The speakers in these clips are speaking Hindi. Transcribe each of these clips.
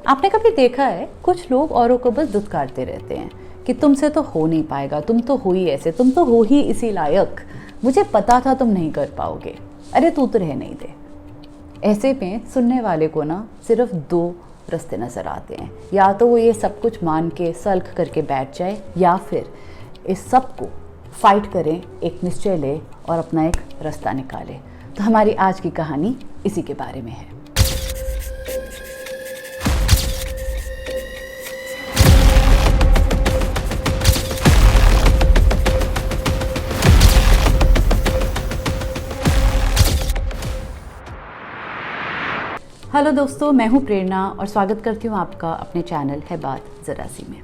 आपने कभी देखा है कुछ लोग औरों को बस दुत्कारते रहते हैं कि तुमसे तो हो नहीं पाएगा, तुम तो हो ही ऐसे, तुम तो हो ही इसी लायक, मुझे पता था तुम नहीं कर पाओगे, अरे तू तो रह नहीं दे। ऐसे में सुनने वाले को ना सिर्फ दो रास्ते नज़र आते हैं, या तो वो ये सब कुछ मान के सल्क करके बैठ जाए, या फिर इस सब को फाइट करें, एक निश्चय ले और अपना एक रास्ता निकाले। तो हमारी आज की कहानी इसी के बारे में है। हेलो दोस्तों, मैं हूँ प्रेरणा और स्वागत करती हूँ आपका अपने चैनल है बात ज़रा सी में।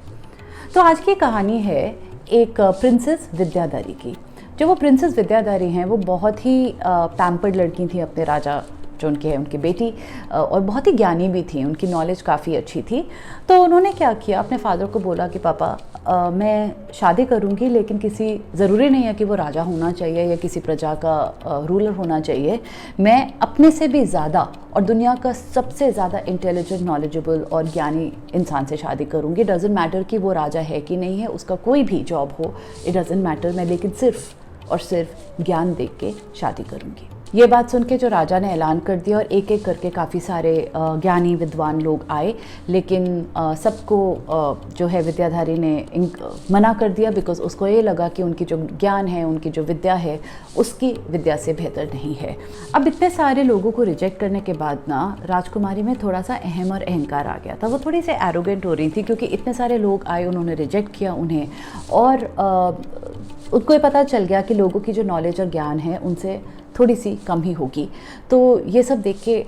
तो आज की कहानी है एक प्रिंसेस विद्याधरी की। जो वो प्रिंसेस विद्याधरी हैं वो बहुत ही पैम्पर्ड लड़की थी अपने राजा जो उनके हैं उनकी बेटी, और बहुत ही ज्ञानी भी थी, उनकी नॉलेज काफ़ी अच्छी थी। तो उन्होंने क्या किया, अपने फादर को बोला कि पापा मैं शादी करूँगी, लेकिन किसी ज़रूरी नहीं है कि वो राजा होना चाहिए या किसी प्रजा का रूलर होना चाहिए। मैं अपने से भी ज़्यादा और दुनिया का सबसे ज़्यादा इंटेलिजेंट, नॉलेजेबल और ज्ञानी इंसान से शादी करूँगी। डजेंट मैटर कि वो राजा है कि नहीं है, उसका कोई भी जॉब हो, इट डजेंट मैटर, मैं लेकिन सिर्फ और सिर्फ ज्ञान देख के शादी करूँगी। ये बात सुन के जो राजा ने ऐलान कर दिया और एक एक करके काफ़ी सारे ज्ञानी विद्वान लोग आए, लेकिन सबको जो है विद्याधरी ने मना कर दिया, बिकॉज़ उसको ये लगा कि उनकी जो ज्ञान है, उनकी जो विद्या है, उसकी विद्या से बेहतर नहीं है। अब इतने सारे लोगों को रिजेक्ट करने के बाद ना राजकुमारी में थोड़ा सा अहम और अहंकार आ गया था। वो थोड़ी सी एरोगेंट हो रही थी क्योंकि इतने सारे लोग आए, उन्होंने रिजेक्ट किया उन्हें, और उनको ये पता चल गया कि लोगों की जो नॉलेज और ज्ञान है उनसे थोड़ी सी कम ही होगी। तो ये सब देख के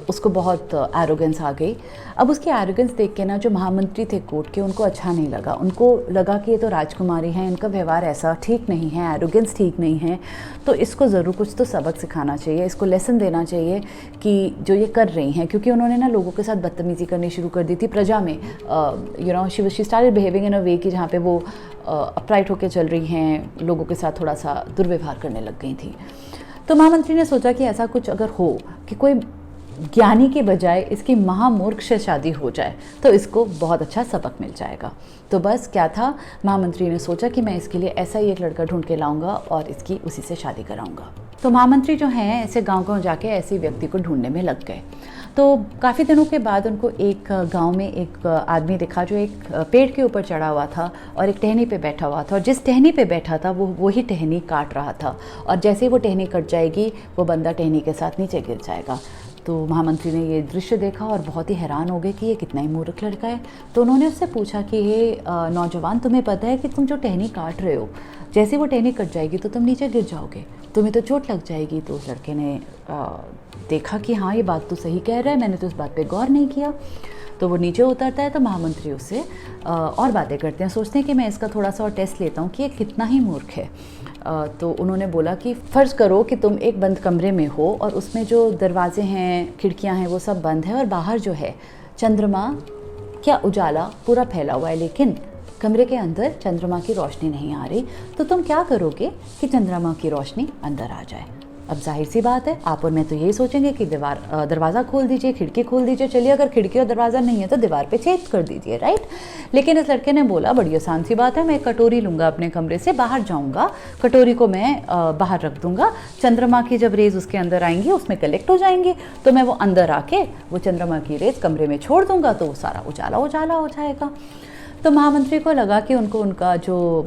उसको बहुत एरोगेंस आ गई। अब उसकी एरोगेंस देख के ना जो महामंत्री थे कोर्ट के, उनको अच्छा नहीं लगा। उनको लगा कि ये तो राजकुमारी हैं, इनका व्यवहार ऐसा ठीक नहीं है, एरोगेंस ठीक नहीं है, तो इसको ज़रूर कुछ तो सबक सिखाना चाहिए, इसको लेसन देना चाहिए कि जो ये कर रही हैं। क्योंकि उन्होंने ना लोगों के साथ बदतमीज़ी करनी शुरू कर दी थी प्रजा में। शी स्टार्टेड बिहेविंग इन अ वे कि जहाँ पे वो अपराइट होकर चल रही हैं, लोगों के साथ थोड़ा सा दुर्व्यवहार करने लग गई थी। तो महामंत्री ने सोचा कि ऐसा कुछ अगर हो कि कोई ज्ञानी के बजाय इसकी महामूर्ख से शादी हो जाए तो इसको बहुत अच्छा सबक मिल जाएगा। तो बस क्या था, महामंत्री ने सोचा कि मैं इसके लिए ऐसा ही एक लड़का ढूंढ के लाऊंगा और इसकी उसी से शादी कराऊंगा। तो महामंत्री जो हैं ऐसे गांव-गांव जाके ऐसे व्यक्ति को ढूंढने में लग गए। तो काफ़ी दिनों के बाद उनको एक गांव में एक आदमी दिखा जो एक पेड़ के ऊपर चढ़ा हुआ था और एक टहनी पे बैठा हुआ था, और जिस टहनी पे बैठा था वो वही टहनी काट रहा था, और जैसे ही वो टहनी कट जाएगी वो बंदा टहनी के साथ नीचे गिर जाएगा। तो महामंत्री ने ये दृश्य देखा और बहुत ही हैरान हो गए कि ये कितना ही मूर्ख लड़का है। तो उन्होंने उससे पूछा कि ये नौजवान, तुम्हें पता है कि तुम जो टहनी काट रहे हो, जैसे वो टहनी कट जाएगी तो तुम नीचे गिर जाओगे, तुम्हें तो चोट लग जाएगी। तो उस लड़के ने देखा कि हाँ ये बात तो सही कह रहा है, मैंने तो इस बात पे गौर नहीं किया। तो वो नीचे उतरता है तो महामंत्री उससे और बातें करते हैं, सोचते हैं कि मैं इसका थोड़ा सा और टेस्ट लेता हूँ कि ये कितना ही मूर्ख है। तो उन्होंने बोला कि फ़र्ज़ करो कि तुम एक बंद कमरे में हो और उसमें जो दरवाजे हैं, खिड़कियाँ हैं, वो सब बंद है, और बाहर जो है चंद्रमा क्या उजाला पूरा फैला हुआ है, लेकिन कमरे के अंदर चंद्रमा की रोशनी नहीं आ रही। तो तुम क्या करोगे कि चंद्रमा की रोशनी अंदर आ जाए? अब जाहिर सी बात है, आप और मैं तो यही सोचेंगे कि दरवाज़ा खोल दीजिए, खिड़की खोल दीजिए। चलिए अगर खिड़की और दरवाज़ा नहीं है तो दीवार पे छेद कर दीजिए, राइट। लेकिन इस लड़के ने बोला बड़ी आसान सी बात है, मैं एक कटोरी लूँगा, अपने कमरे से बाहर जाऊँगा, कटोरी को मैं बाहर रख दूँगा, चंद्रमा की जब रेज़ उसके अंदर आएंगी उसमें कलेक्ट हो जाएंगी, तो मैं वो अंदर आके वो चंद्रमा की रेज़ कमरे में छोड़ दूँगा, तो वो सारा उजाला उजाला हो जाएगा। तो महामंत्री को लगा कि उनको उनका जो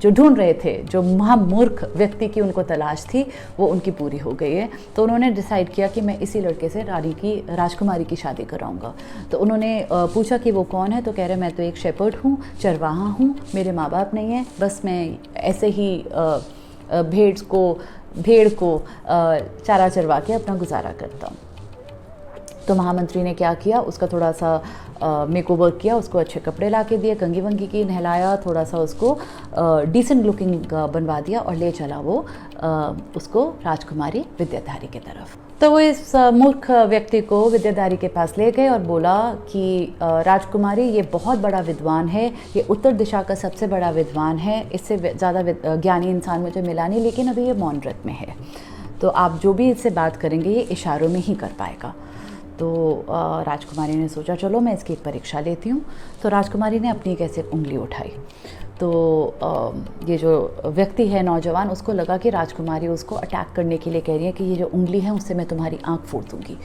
ढूंढ रहे थे, जो महामूर्ख व्यक्ति की उनको तलाश थी, वो उनकी पूरी हो गई है। तो उन्होंने डिसाइड किया कि मैं इसी लड़के से राजकुमारी की शादी कराऊंगा। तो उन्होंने पूछा कि वो कौन है, तो कह रहे मैं तो एक शेपर्ड हूँ, चरवाहा हूँ, मेरे माँ बाप नहीं है, बस मैं ऐसे ही भेड़ को चारा चरवा के अपना गुजारा करता हूँ। तो महामंत्री ने क्या किया, उसका थोड़ा सा मेकओवर किया, उसको अच्छे कपड़े ला के दिए, कंघी वंगी की, नहलाया, थोड़ा सा उसको डिसेंट लुकिंग बनवा दिया और ले चला वो उसको राजकुमारी विद्याधरी की तरफ। तो वो इस मूर्ख व्यक्ति को विद्याधरी के पास ले गए और बोला कि राजकुमारी ये बहुत बड़ा विद्वान है, ये उत्तर दिशा का सबसे बड़ा विद्वान है, इससे ज़्यादा ज्ञानी इंसान मुझे मिला नहीं, लेकिन अभी ये मौन व्रत में है, तो आप जो भी इससे बात करेंगे ये इशारों में ही कर पाएगा। तो राजकुमारी ने सोचा चलो मैं इसकी एक परीक्षा लेती हूँ। तो राजकुमारी ने अपनी एक ऐसे उंगली उठाई, तो ये जो व्यक्ति है नौजवान, उसको लगा कि राजकुमारी उसको अटैक करने के लिए कह रही है कि ये जो उंगली है उससे मैं तुम्हारी आंख फोड़ दूँगी।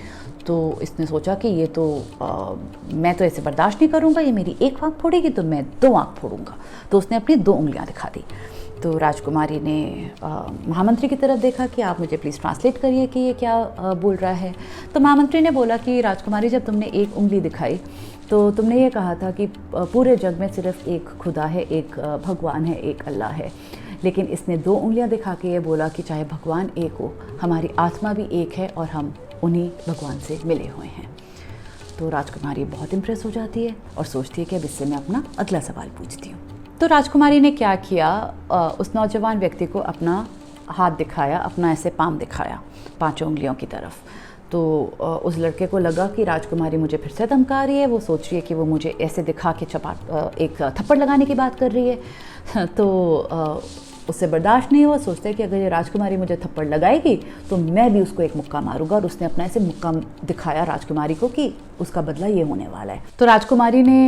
तो इसने सोचा कि ये तो मैं तो ऐसे बर्दाश्त नहीं करूँगा, ये मेरी एक आंख फोड़ेगी तो मैं 2 आंख फोड़ूँगा। तो उसने अपनी 2 उंगलियाँ दिखा दी। तो राजकुमारी ने महामंत्री की तरफ देखा कि आप मुझे प्लीज़ ट्रांसलेट करिए कि ये क्या बोल रहा है। तो महामंत्री ने बोला कि राजकुमारी, जब तुमने एक उंगली दिखाई तो तुमने ये कहा था कि पूरे जग में सिर्फ एक खुदा है, एक भगवान है, एक अल्लाह है। लेकिन इसने 2 उंगलियां दिखा के ये बोला कि चाहे भगवान एक हो, हमारी आत्मा भी एक है और हम उन्हीं भगवान से मिले हुए हैं। तो राजकुमारी बहुत इम्प्रेस हो जाती है और सोचती है कि अब इससे मैं अपना अगला सवाल पूछती हूँ। तो राजकुमारी ने क्या किया, उस नौजवान व्यक्ति को अपना हाथ दिखाया, अपना ऐसे पाम दिखाया 5 उंगलियों की तरफ। तो उस लड़के को लगा कि राजकुमारी मुझे फिर से धमका रही है, वो सोच रही है कि वो मुझे ऐसे दिखा के एक थप्पड़ लगाने की बात कर रही है। तो उससे बर्दाश्त नहीं हुआ, सोचता है कि अगर ये राजकुमारी मुझे थप्पड़ लगाएगी तो मैं भी उसको एक मुक्का मारूंगा। और उसने अपना ऐसे मुक्का दिखाया राजकुमारी को कि उसका बदला ये होने वाला है। तो राजकुमारी ने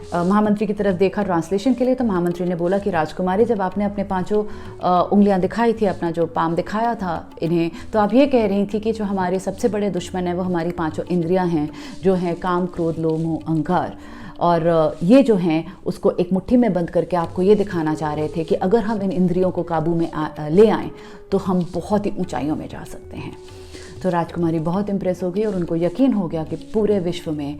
महामंत्री की तरफ देखा ट्रांसलेशन के लिए। तो महामंत्री ने बोला कि राजकुमारी, जब आपने अपने 5 उंगलियां दिखाई थी, अपना जो पाम दिखाया था इन्हें, तो आप ये कह रही थी कि जो हमारे सबसे बड़े दुश्मन है वो हमारी 5 इंद्रियां हैं, जो हैं काम, क्रोध, लोभ, मोह, अहंकार। और ये जो हैं उसको एक मुट्ठी में बंद करके आपको ये दिखाना चाह रहे थे कि अगर हम इन इंद्रियों को काबू में ले आएँ तो हम बहुत ही ऊंचाइयों में जा सकते हैं। तो राजकुमारी बहुत इम्प्रेस हो गई और उनको यकीन हो गया कि पूरे विश्व में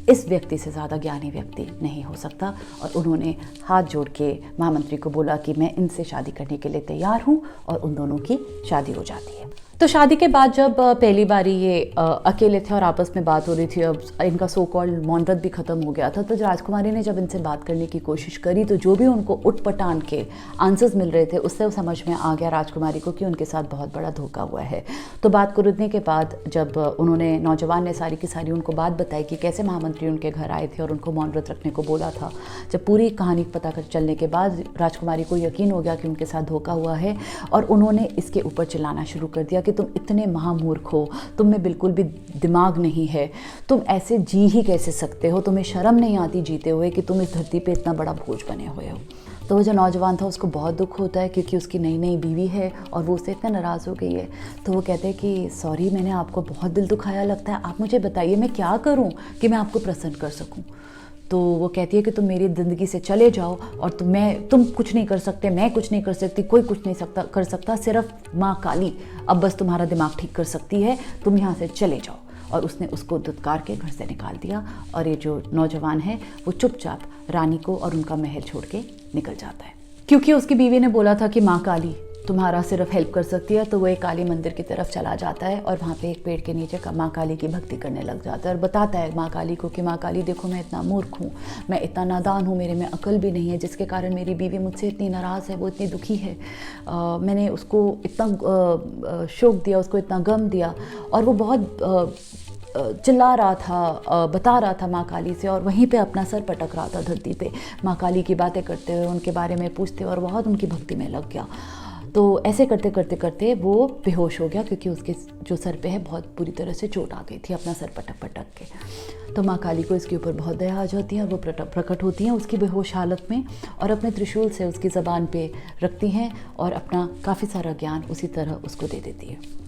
इस व्यक्ति से ज़्यादा ज्ञानी व्यक्ति नहीं हो सकता। और उन्होंने हाथ जोड़ के महामंत्री को बोला कि मैं इनसे शादी करने के लिए तैयार हूँ, और उन दोनों की शादी हो जाती है। तो शादी के बाद जब पहली बारी ये अकेले थे और आपस में बात हो रही थी, अब इनका सो कॉल्ड मौन व्रत भी ख़त्म हो गया था, तो राजकुमारी ने जब इनसे बात करने की कोशिश करी तो जो भी उनको उटपटांग के आंसर्स मिल रहे थे उससे वो समझ में आ गया राजकुमारी को कि उनके साथ बहुत बड़ा धोखा हुआ है। तो बात करने के बाद जब उन्होंने, नौजवान ने सारी की सारी उनको बात बताई कि कैसे महामंत्री उनके घर आए थे और उनको मौन व्रत रखने को बोला था, जब पूरी कहानी पता कर चलने के बाद राजकुमारी को यकीन हो गया कि उनके साथ धोखा हुआ है। और उन्होंने इसके ऊपर चिल्लाना शुरू कर दिया कि तुम इतने महामूर्ख हो, तुम में बिल्कुल भी दिमाग नहीं है, तुम ऐसे जी ही कैसे सकते हो, तुम्हें शर्म नहीं आती जीते हुए कि तुम इस धरती पे इतना बड़ा बोझ बने हुए हो। तो वो जो नौजवान था उसको बहुत दुख होता है क्योंकि उसकी नई नई बीवी है और वो उससे इतना नाराज़ हो गई है। तो वो कहते हैं कि सॉरी, मैंने आपको बहुत दिल दुखाया लगता है, आप मुझे बताइए मैं क्या करूं कि मैं आपको प्रसन्न कर सकूं। तो वो कहती है कि तुम मेरी ज़िंदगी से चले जाओ और तुम कुछ नहीं कर सकते, मैं कुछ नहीं कर सकती, कोई कुछ नहीं कर सकता, सिर्फ माँ काली अब बस तुम्हारा दिमाग ठीक कर सकती है, तुम यहाँ से चले जाओ। और उसने उसको धुतकार के घर से निकाल दिया और ये जो नौजवान है वो चुपचाप रानी को और उनका महल छोड़ के निकल जाता है। क्योंकि उसकी बीवी ने बोला था कि माँ काली तुम्हारा सिर्फ हेल्प कर सकती है, तो वो एक काली मंदिर की तरफ चला जाता है और वहाँ पे एक पेड़ के नीचे माँ काली की भक्ति करने लग जाता है और बताता है माँ काली को कि माँ काली देखो, मैं इतना मूर्ख हूँ, मैं इतना नादान हूँ, मेरे में अकल भी नहीं है, जिसके कारण मेरी बीवी मुझसे इतनी नाराज़ है, वो इतनी दुखी है, मैंने उसको इतना शोक दिया, उसको इतना गम दिया। और वो बहुत चिल्ला रहा था, बता रहा था माँ काली से और वहीं पे अपना सर पटक रहा था धरती पे, माँ काली की बातें करते हुए, उनके बारे में पूछते हुए और बहुत उनकी भक्ति में लग गया। तो ऐसे करते करते करते वो बेहोश हो गया क्योंकि उसके जो सर पे है बहुत बुरी तरह से चोट आ गई थी अपना सर पटक पटक के। तो माँ काली को इसके ऊपर बहुत दया आ जाती है और वो प्रकट होती हैं उसकी बेहोश हालत में और अपने त्रिशूल से उसकी ज़बान पे रखती हैं और अपना काफ़ी सारा ज्ञान उसी तरह उसको दे देती है।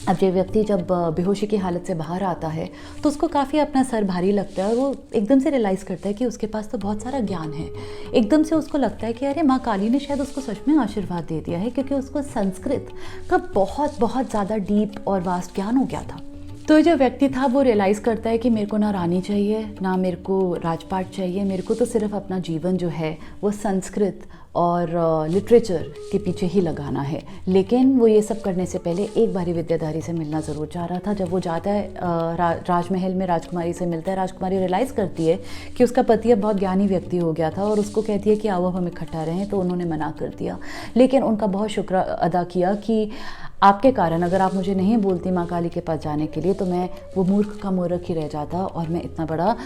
अब ये व्यक्ति जब बेहोशी की हालत से बाहर आता है तो उसको काफ़ी अपना सर भारी लगता है और वो एकदम से रियलाइज़ करता है कि उसके पास तो बहुत सारा ज्ञान है। एकदम से उसको लगता है कि अरे माँ काली ने शायद उसको सच में आशीर्वाद दे दिया है, क्योंकि उसको संस्कृत का बहुत बहुत ज़्यादा डीप और वास्ट ज्ञान हो गया था। तो जो व्यक्ति था वो रियलाइज़ करता है कि मेरे को ना रानी चाहिए, ना मेरे को राजपाट चाहिए, मेरे को तो सिर्फ अपना जीवन जो है वो संस्कृत और लिटरेचर के पीछे ही लगाना है। लेकिन वो ये सब करने से पहले एक बारी विद्याधरी से मिलना ज़रूर चाह रहा था। जब वो जाता है राजमहल में राजकुमारी से मिलता है, राजकुमारी रियलाइज़ करती है कि उसका पति अब बहुत ज्ञानी व्यक्ति हो गया था और उसको कहती है कि आओ हम इकट्ठा रहें, तो उन्होंने मना कर दिया। लेकिन उनका बहुत शुक्र अदा किया कि आपके कारण अगर आप मुझे नहीं बोलती माँ काली के पास जाने के लिए तो मैं वो मूर्ख का मूर्ख ही रह जाता और मैं इतना बड़ा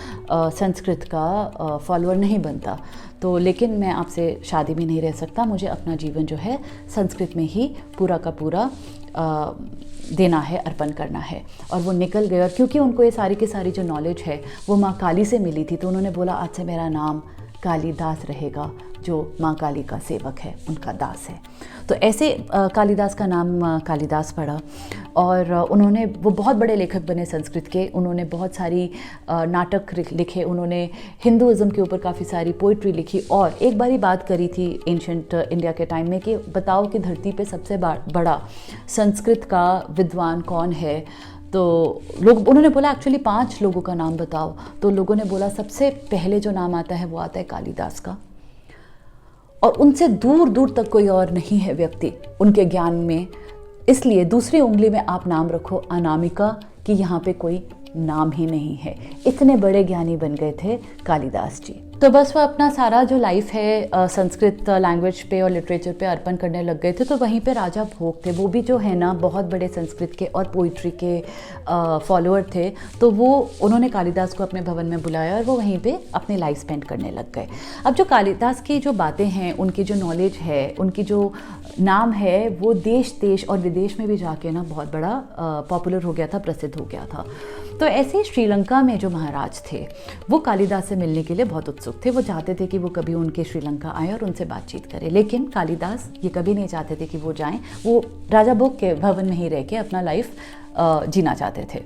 संस्कृत का फॉलोअर नहीं बनता। तो लेकिन मैं आपसे शादी भी नहीं रह सकता, मुझे अपना जीवन जो है संस्कृत में ही पूरा का पूरा देना है, अर्पण करना है। और वो निकल गए, और क्योंकि उनको ये सारी की सारी जो नॉलेज है वो माँ काली से मिली थी, तो उन्होंने बोला आज से मेरा नाम कालिदास रहेगा, जो माँ काली का सेवक है, उनका दास है। तो ऐसे कालिदास का नाम कालिदास पड़ा, और उन्होंने, वो बहुत बड़े लेखक बने संस्कृत के। उन्होंने बहुत सारी नाटक लिखे, उन्होंने हिंदुज़म के ऊपर काफ़ी सारी पोइट्री लिखी। और एक बारी बात करी थी एंशंट इंडिया के टाइम में कि बताओ कि धरती पे सबसे बड़ा संस्कृत का विद्वान कौन है। तो उन्होंने बोला एक्चुअली 5 लोगों का नाम बताओ। तो लोगों ने बोला सबसे पहले जो नाम आता है वो आता है कालिदास का, और उनसे दूर दूर तक कोई और नहीं है व्यक्ति उनके ज्ञान में। इसलिए दूसरी उंगली में आप नाम रखो अनामिका, कि यहाँ पे कोई नाम ही नहीं है। इतने बड़े ज्ञानी बन गए थे कालिदास जी। तो बस वो अपना सारा जो लाइफ है संस्कृत लैंग्वेज पे और लिटरेचर पे अर्पण करने लग गए थे। तो वहीं पे राजा भोग थे, वो भी जो है ना बहुत बड़े संस्कृत के और पोइट्री के फॉलोअर थे। तो वो उन्होंने कालिदास को अपने भवन में बुलाया और वो वहीं पे अपनी लाइफ स्पेंड करने लग गए। अब जो कालिदास की जो बातें हैं, उनकी जो नॉलेज है, उनकी जो नाम है, वो देश देश और विदेश में भी जाके ना बहुत बड़ा पॉपुलर हो गया था, प्रसिद्ध हो गया था। तो ऐसे ही श्रीलंका में जो महाराज थे वो कालिदास से मिलने के लिए बहुत उत्सुक थे। वो चाहते थे कि वो कभी उनके श्रीलंका आए और उनसे बातचीत करें, लेकिन कालिदास ये कभी नहीं चाहते थे कि वो जाएं। वो राजा भोग के भवन में ही रह के अपना लाइफ जीना चाहते थे।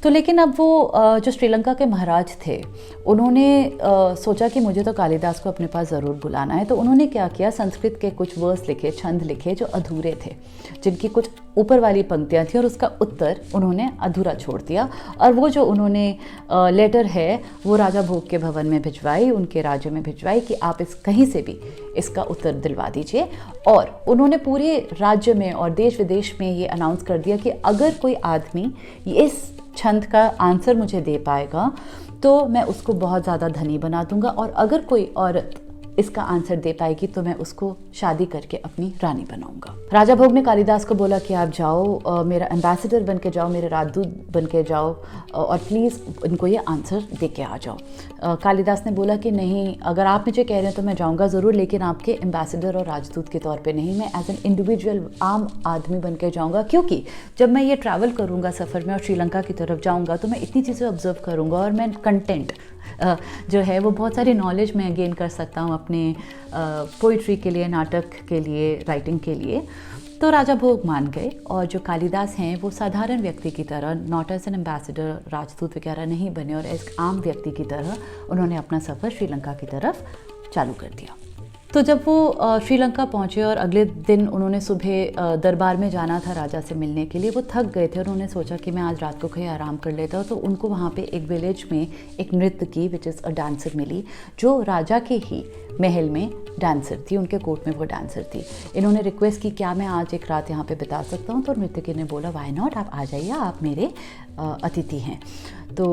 तो लेकिन अब वो जो श्रीलंका के महाराज थे, उन्होंने सोचा कि मुझे तो कालिदास को अपने पास ज़रूर बुलाना है। तो उन्होंने क्या किया, संस्कृत के कुछ वर्स लिखे, छंद लिखे जो अधूरे थे, जिनकी कुछ ऊपर वाली पंक्तियाँ थी और उसका उत्तर उन्होंने अधूरा छोड़ दिया। और वो जो उन्होंने लेटर है वो राजा भोग के भवन में भिजवाई, उनके राज्य में भिजवाई कि आप इस कहीं से भी इसका उत्तर दिलवा दीजिए। और उन्होंने पूरे राज्य में और देश विदेश में ये अनाउंस कर दिया कि अगर कोई आदमी इस छंद का आंसर मुझे दे पाएगा तो मैं उसको बहुत ज़्यादा धनी बना दूंगा, और अगर कोई औरत इसका आंसर दे पाएगी तो मैं उसको शादी करके अपनी रानी बनाऊंगा। राजा भोग ने कालिदास को बोला कि आप जाओ, मेरा एम्बेसडर बन के जाओ, मेरे राजदूत बन के जाओ, और प्लीज़ इनको ये आंसर दे के आ जाओ। कालिदास ने बोला कि नहीं, अगर आप मुझे कह रहे हैं तो मैं जाऊंगा ज़रूर, लेकिन आपके एम्बेसडर और राजदूत के तौर पे नहीं, मैं एज एन इंडिविजुअल आम आदमी बन के जाऊँगा। क्योंकि जब मैं ये ट्रैवल करूँगा सफ़र में और श्रीलंका की तरफ जाऊँगा तो मैं इतनी चीज़ें ऑब्जर्व करूँगा, और मैं कंटेंट जो है वो बहुत सारी नॉलेज मैं गेन कर सकता हूँ अपने पोइट्री के लिए, नाटक के लिए, राइटिंग के लिए। तो राजा भोग मान गए, और जो कालिदास हैं वो साधारण व्यक्ति की तरह, नॉट एज एन एम्बेसडर, राजदूत वगैरह नहीं बने, और एक आम व्यक्ति की तरह उन्होंने अपना सफ़र श्रीलंका की तरफ चालू कर दिया। तो जब वो श्रीलंका पहुँचे और अगले दिन उन्होंने सुबह दरबार में जाना था राजा से मिलने के लिए, वो थक गए थे और उन्होंने सोचा कि मैं आज रात को कहीं आराम कर लेता हूँ। तो उनको वहाँ पे एक विलेज में एक नृत्य की विच इज़ अ डांसर मिली, जो राजा के ही महल में डांसर थी, उनके कोर्ट में वो डांसर थी। इन्होंने रिक्वेस्ट की क्या मैं आज एक रात यहाँ पे बिता सकता हूँ। तो नृत्यकी ने बोला व्हाई नॉट, आप आ जाइए, आप मेरे अतिथि हैं। तो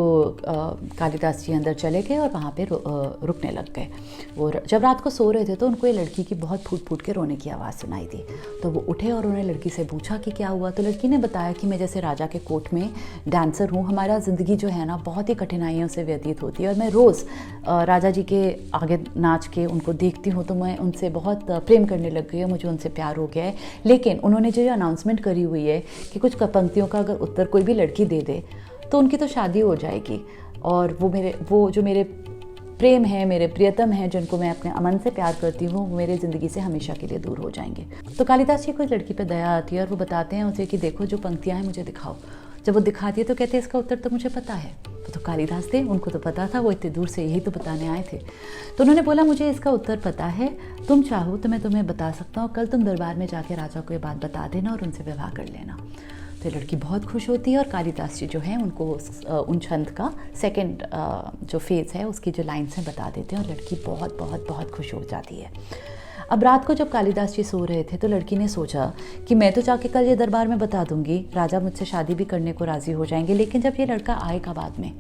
कालिदास जी अंदर चले गए और वहाँ पे रुकने लग गए। वो जब रात को सो रहे थे तो उनको ये लड़की की बहुत फूट फूट के रोने की आवाज़ सुनाई दी। तो वो उठे और उन्होंने लड़की से पूछा कि क्या हुआ। तो लड़की ने बताया कि मैं जैसे राजा के कोर्ट में डांसर हूँ, हमारा ज़िंदगी जो है ना बहुत ही कठिनाइयों से व्यतीत होती है, और मैं रोज़ राजा जी के आगे नाच के उनको देखती हूँ तो मैं उनसे बहुत प्रेम करने लग गई है, मुझे उनसे प्यार हो गया है। लेकिन उन्होंने जो ये अनाउंसमेंट करी हुई है कि कुछ पंक्तियों का अगर उत्तर कोई भी लड़की दे दे तो उनकी तो शादी हो जाएगी, और वो जो मेरे प्रेम है, मेरे प्रियतम हैं, जिनको मैं अपने अमन से प्यार करती हूँ, वो मेरे ज़िंदगी से हमेशा के लिए दूर हो जाएंगे। तो कालिदास जी को लड़की पे दया आती है और वो बताते हैं उसे कि देखो जो पंक्तियाँ हैं मुझे दिखाओ। जब वो दिखाती है तो कहते हैं इसका उत्तर तो मुझे पता है। तो कालिदास थे, उनको तो पता था, वो इतने दूर से यही तो बताने आए थे। तो उन्होंने बोला मुझे इसका उत्तर पता है, तुम चाहो तो मैं तुम्हें बता सकता हूँ, कल तुम दरबार में जाके राजा को ये बात बता देना और उनसे विवाह कर लेना। तो लड़की बहुत खुश होती है और कालिदास जी जो हैं उनको उन छंद का सेकंड जो फेज़ है उसकी जो लाइन्स हैं बता देते हैं, और लड़की बहुत बहुत बहुत खुश हो जाती है। अब रात को जब कालिदास जी सो रहे थे तो लड़की ने सोचा कि मैं तो जाके कल ये दरबार में बता दूंगी, राजा मुझसे शादी भी करने को राज़ी हो जाएंगे। लेकिन जब ये लड़का आएगा बाद में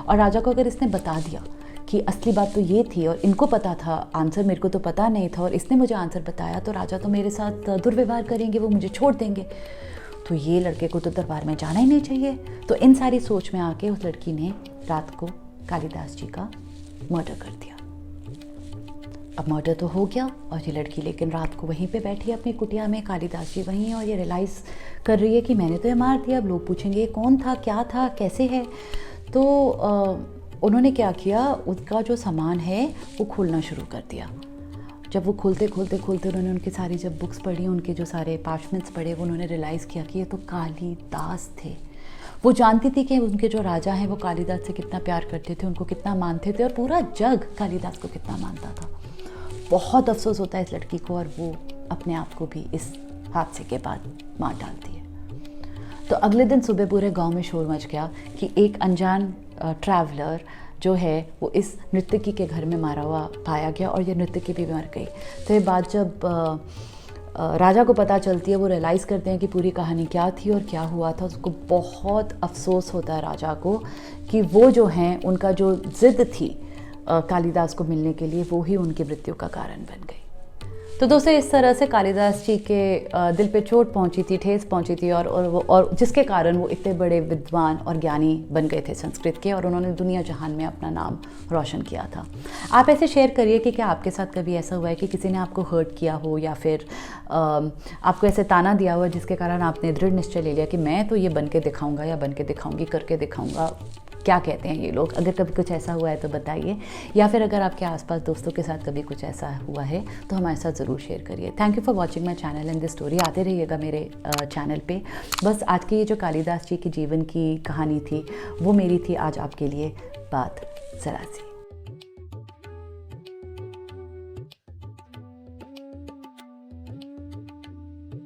और राजा को अगर इसने बता दिया कि असली बात तो ये थी और इनको पता था आंसर, मेरे को तो पता नहीं था और इसने मुझे आंसर बताया, तो राजा तो मेरे साथ दुर्व्यवहार करेंगे, वो मुझे छोड़ देंगे। तो ये लड़के को तो दरबार में जाना ही नहीं चाहिए। तो इन सारी सोच में आके उस लड़की ने रात को कालिदास जी का मर्डर कर दिया। अब मर्डर तो हो गया और ये लड़की लेकिन रात को वहीं पे बैठी है अपनी कुटिया में, कालिदास जी वहीं हैं और ये रियलाइज़ कर रही है कि मैंने तो ये मार दिया। अब लोग पूछेंगे कौन था, क्या था, कैसे है। तो उन्होंने क्या किया, उसका जो सामान है वो खोलना शुरू कर दिया। जब वो खोलते उन्होंने उनकी सारी जब बुक्स पढ़ी, उनके जो सारे पार्चमेंट्स पढ़े, वो उन्होंने रियलाइज़ किया कि ये तो कालिदास थे। वो जानती थी कि उनके जो राजा हैं वो कालिदास से कितना प्यार करते थे, उनको कितना मानते थे और पूरा जग कालिदास को कितना मानता था। बहुत अफसोस होता है इस लड़की को और वो अपने आप को भी इस हादसे के बाद मार डालती है। तो अगले दिन सुबह पूरे गांव में शोर मच गया कि एक अनजान ट्रैवलर जो है वो इस नर्तकी के घर में मारा हुआ पाया गया और ये नर्तकी भी मर गई। तो ये बात जब राजा को पता चलती है, वो रियलाइज़ करते हैं कि पूरी कहानी क्या थी और क्या हुआ था। उसको बहुत अफसोस होता है राजा को कि वो जो हैं उनका जो ज़िद थी कालिदास को मिलने के लिए, वो ही उनकी मृत्यु का कारण बन गई। तो दोस्तों इस तरह से कालिदास जी के दिल पे चोट पहुंची थी, ठेस पहुंची थी और जिसके कारण वो इतने बड़े विद्वान और ज्ञानी बन गए थे संस्कृत के और उन्होंने दुनिया जहान में अपना नाम रोशन किया था। आप ऐसे शेयर करिए कि क्या आपके साथ कभी ऐसा हुआ है कि किसी ने आपको हर्ट किया हो या फिर आपको ऐसे ताना दिया हुआ जिसके कारण आपने दृढ़ निश्चय ले लिया कि मैं तो ये बन के दिखाऊँगा या बन के दिखाऊँगी, करके दिखाऊँगा। क्या कहते हैं ये लोग? अगर कभी कुछ ऐसा हुआ है तो बताइए, या फिर अगर आपके आसपास दोस्तों के साथ कभी कुछ ऐसा हुआ है तो हमारे साथ ज़रूर शेयर करिए। Thank you for watching my channel and this story. आते रहिएगा मेरे चैनल पे। बस आज की ये जो कालिदास जी की जीवन की कहानी थी वो मेरी थी आज आपके लिए बात ज़रा सी।